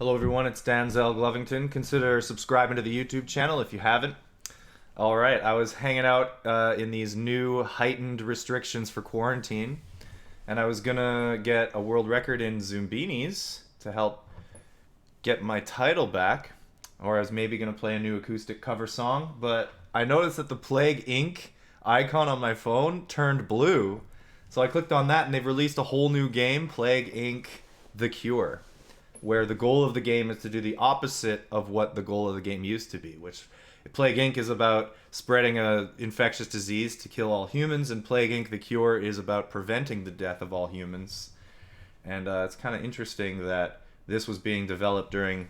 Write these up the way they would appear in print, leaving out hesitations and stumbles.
Hello everyone, it's Danzel Glovington. Consider subscribing to the YouTube channel if you haven't. Alright, I was hanging out in these new heightened restrictions for quarantine, and I was gonna get a world record in Zumbinis to help get my title back, or I was maybe gonna play a new acoustic cover song, but I noticed that the Plague Inc. icon on my phone turned blue. So I clicked on that and they've released a whole new game, Plague Inc. The Cure, where the goal of the game is to do the opposite of what the goal of the game used to be, which Plague Inc. is about spreading a infectious disease to kill all humans, and Plague Inc. The Cure is about preventing the death of all humans. And it's kind of interesting that this was being developed during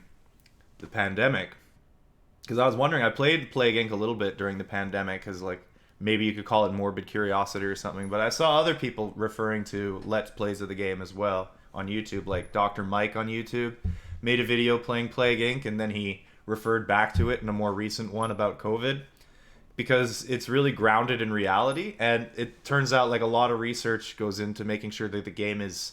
the pandemic, because I was wondering, I played Plague Inc. a little bit during the pandemic, because like maybe you could call it morbid curiosity or something, but I saw other people referring to Let's Plays of the game as well on YouTube, like Dr. Mike on YouTube made a video playing Plague Inc. and then he referred back to it in a more recent one about COVID, because it's really grounded in reality, and it turns out like a lot of research goes into making sure that the game is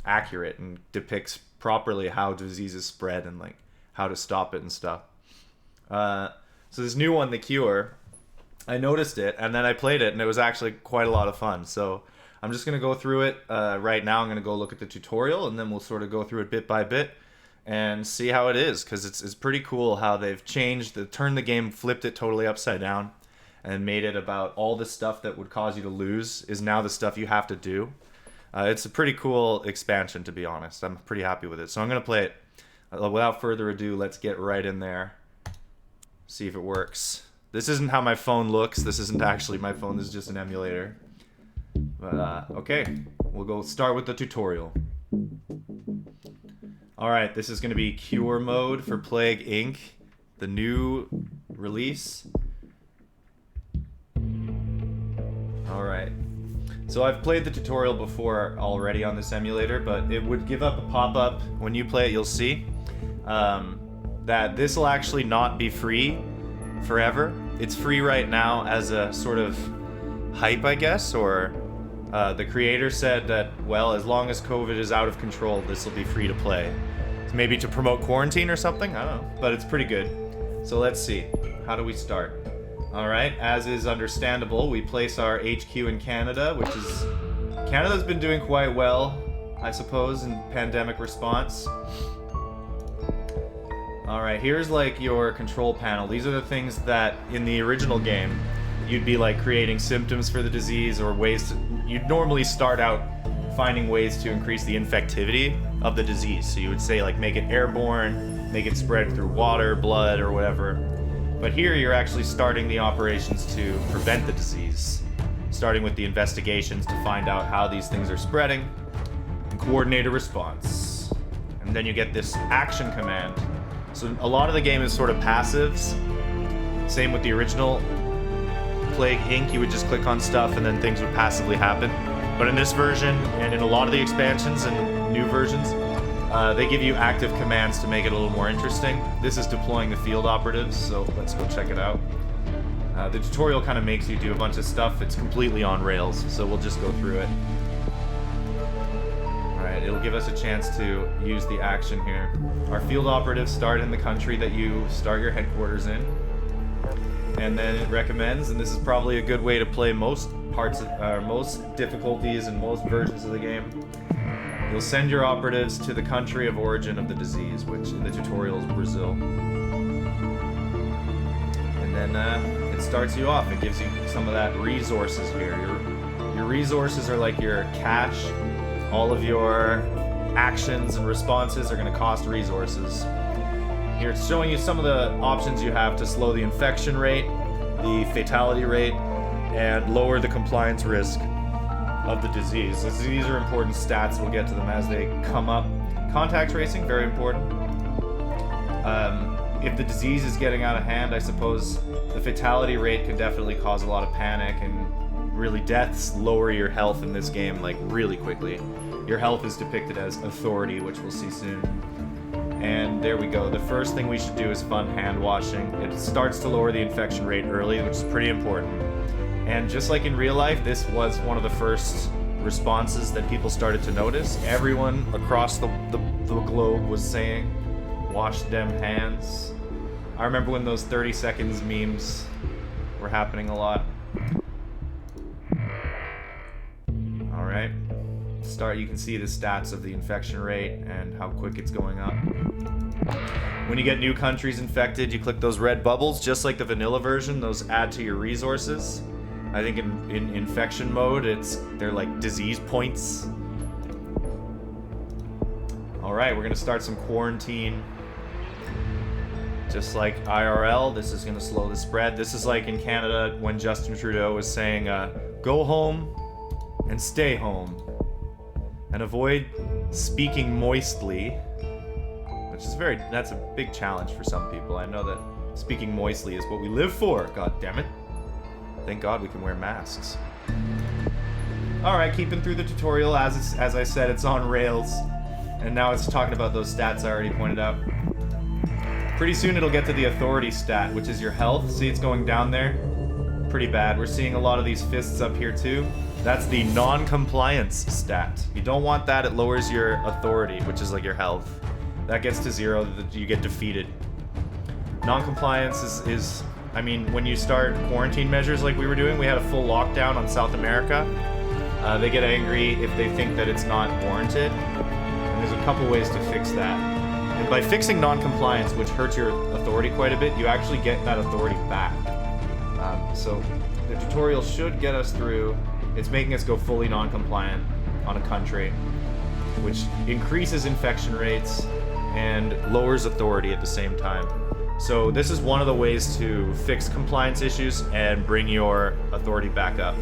accurate and depicts properly how diseases spread and like how to stop it and stuff. So this new one, The Cure, I noticed it and then I played it and it was actually quite a lot of fun. So I'm just going to go through it right now. I'm going to go look at the tutorial and then we'll sort of go through it bit by bit and see how it is, because it's pretty cool how they've turned the game, flipped it totally upside down and made it about all the stuff that would cause you to lose is now the stuff you have to do. It's a pretty cool expansion, to be honest. I'm pretty happy with it. So I'm going to play it. Without further ado, let's get right in there. See if it works. This isn't how my phone looks. This isn't actually my phone. This is just an emulator. But, okay. We'll go start with the tutorial. Alright, this is going to be Cure mode for Plague Inc., the new release. Alright. So I've played the tutorial before already on this emulator, but it would give up a pop-up. When you play it, you'll see that this will actually not be free forever. It's free right now as a sort of hype, I guess, or the creator said that, well, as long as COVID is out of control, this will be free to play. So maybe to promote quarantine or something? I don't know, but it's pretty good. So let's see. How do we start? Alright, as is understandable, we place our HQ in Canada, which is... Canada's been doing quite well, I suppose, in pandemic response. Alright, here's like your control panel. These are the things that, in the original game, you'd be like creating symptoms for the disease or ways to... You'd normally start out finding ways to increase the infectivity of the disease. So you would say like make it airborne, make it spread through water, blood, or whatever. But here you're actually starting the operations to prevent the disease, starting with the investigations to find out how these things are spreading and coordinate a response. And then you get this action command. So a lot of the game is sort of passives. Same with the original Plague Inc. You would just click on stuff and then things would passively happen. But in this version, and in a lot of the expansions and new versions, they give you active commands to make it a little more interesting. This is deploying the field operatives, so let's go check it out. The tutorial kind of makes you do a bunch of stuff. It's completely on rails, so we'll just go through it. Alright, it'll give us a chance to use the action here. Our field operatives start in the country that you start your headquarters in. And then it recommends, and this is probably a good way to play most parts, most difficulties and most versions of the game. You'll send your operatives to the country of origin of the disease, which in the tutorial is Brazil. And then it starts you off. It gives you some of that resources here. Your resources are like your cash. All of your actions and responses are going to cost resources. Here it's showing you some of the options you have to slow the infection rate, the fatality rate, and lower the compliance risk of the disease. So these are important stats. We'll get to them as they come up. Contact tracing, very important. If the disease is getting out of hand, I suppose the fatality rate can definitely cause a lot of panic, and really deaths lower your health in this game like really quickly. Your health is depicted as authority, which we'll see soon. And there we go. The first thing we should do is fun hand washing. It starts to lower the infection rate early, which is pretty important. And just like in real life, this was one of the first responses that people started to notice. Everyone across the globe was saying Wash them hands. I remember when those 30 seconds memes were happening a lot. Alright. You can see the stats of the infection rate and how quick it's going up. When you get new countries infected, you click those red bubbles, just like the vanilla version. Those add to your resources. I think in infection mode, they're like disease points. Alright, we're gonna start some quarantine. Just like IRL, this is gonna slow the spread. This is like in Canada when Justin Trudeau was saying, go home and stay home. And avoid speaking moistly, which is that's a big challenge for some people. I know that speaking moistly is what we live for, god damn it. Thank God we can wear masks. Alright, keeping through the tutorial, as I said, it's on rails. And now it's talking about those stats I already pointed out. Pretty soon it'll get to the authority stat, which is your health. See, it's going down there. Pretty bad. We're seeing a lot of these fists up here too. That's the non-compliance stat. You don't want that, it lowers your authority, which is like your health. That gets to 0, you get defeated. Non-compliance is, I mean, when you start quarantine measures like we were doing, we had a full lockdown on South America. They get angry if they think that it's not warranted. And there's a couple ways to fix that. And by fixing non-compliance, which hurts your authority quite a bit, you actually get that authority back. So the tutorial should get us through. It's making us go fully non-compliant on a country, which increases infection rates and lowers authority at the same time. So this is one of the ways to fix compliance issues and bring your authority back up,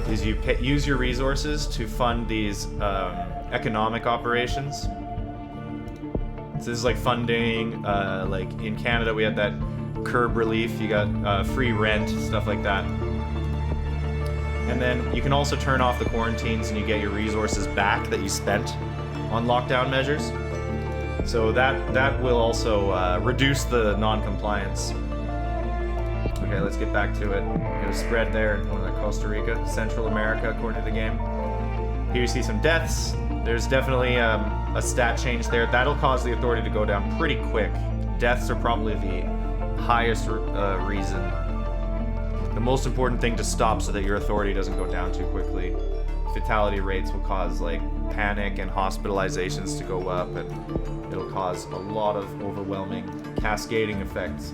is you use your resources to fund these economic operations. So this is like funding, like in Canada we had that curb relief, you got free rent, stuff like that. And then you can also turn off the quarantines and you get your resources back that you spent on lockdown measures. So that will also reduce the non-compliance. Okay, let's get back to it. Got a spread there in Costa Rica, Central America, according to the game. Here you see some deaths. There's definitely a stat change there. That'll cause the authority to go down pretty quick. Deaths are probably the highest reason. The most important thing to stop so that your authority doesn't go down too quickly. Fatality rates will cause like panic and hospitalizations to go up, and it'll cause a lot of overwhelming cascading effects.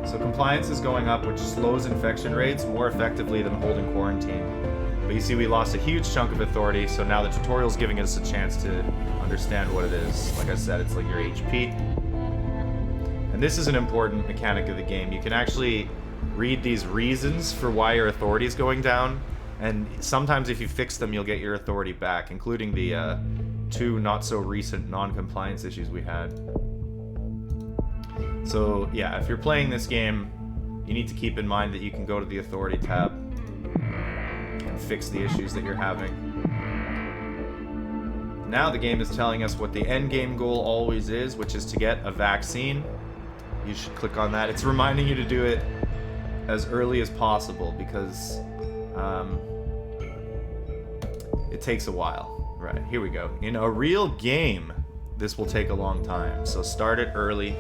So compliance is going up, which slows infection rates more effectively than holding quarantine. But you see we lost a huge chunk of authority, so now the tutorial's giving us a chance to understand what it is. Like I said, it's like your HP. And this is an important mechanic of the game. You can actually read these reasons for why your authority is going down, and sometimes if you fix them, you'll get your authority back, including the 2 not-so-recent non-compliance issues we had. So, yeah, if you're playing this game, you need to keep in mind that you can go to the Authority tab and fix the issues that you're having. Now the game is telling us what the end game goal always is, which is to get a vaccine. You should click on that. It's reminding you to do it as early as possible because it takes a while. Right, here we go. In a real game, this will take a long time, so start it early.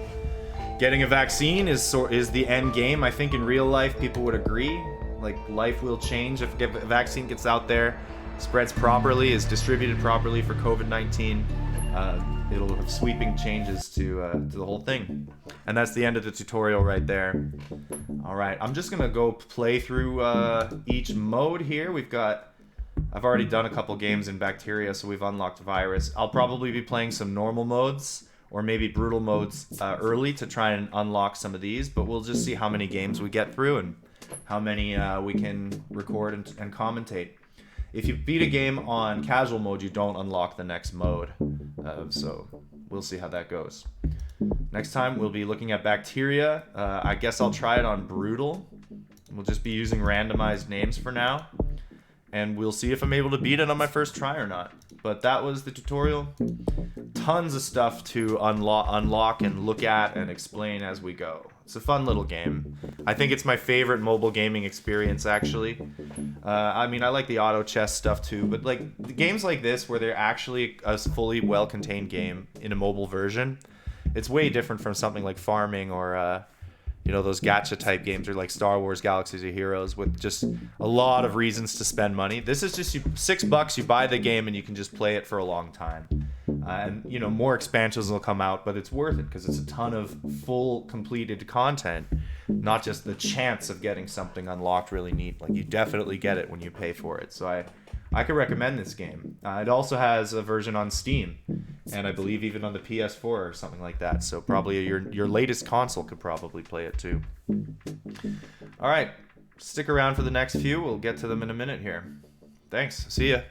Getting a vaccine is the end game. I think in real life people would agree. Like, life will change if a vaccine gets out there, spreads properly, is distributed properly for COVID-19. It'll have sweeping changes to the whole thing. And that's the end of the tutorial right there. Alright, I'm just gonna go play through each mode here. I've already done a couple games in Bacteria, so we've unlocked Virus. I'll probably be playing some normal modes, or maybe brutal modes early to try and unlock some of these, but we'll just see how many games we get through and how many we can record and commentate. If you beat a game on casual mode, you don't unlock the next mode, so we'll see how that goes. Next time, we'll be looking at Bacteria. I guess I'll try it on brutal. We'll just be using randomized names for now, and we'll see if I'm able to beat it on my first try or not. But that was the tutorial. Tons of stuff to unlock and look at and explain as we go. It's a fun little game. I think it's my favorite mobile gaming experience, actually. I mean, I like the auto chess stuff too, but like the games like this where they're actually a fully well-contained game in a mobile version, it's way different from something like farming or those gacha type games or like Star Wars Galaxies of Heroes with just a lot of reasons to spend money. This is just $6, you buy the game and you can just play it for a long time. And more expansions will come out, but it's worth it because it's a ton of full completed content, not just the chance of getting something unlocked really neat. Like you definitely get it when you pay for it. So I could recommend this game. It also has a version on Steam, and I believe even on the PS4 or something like that. So probably your latest console could probably play it too. All right, stick around for the next few. We'll get to them in a minute here. Thanks. See ya.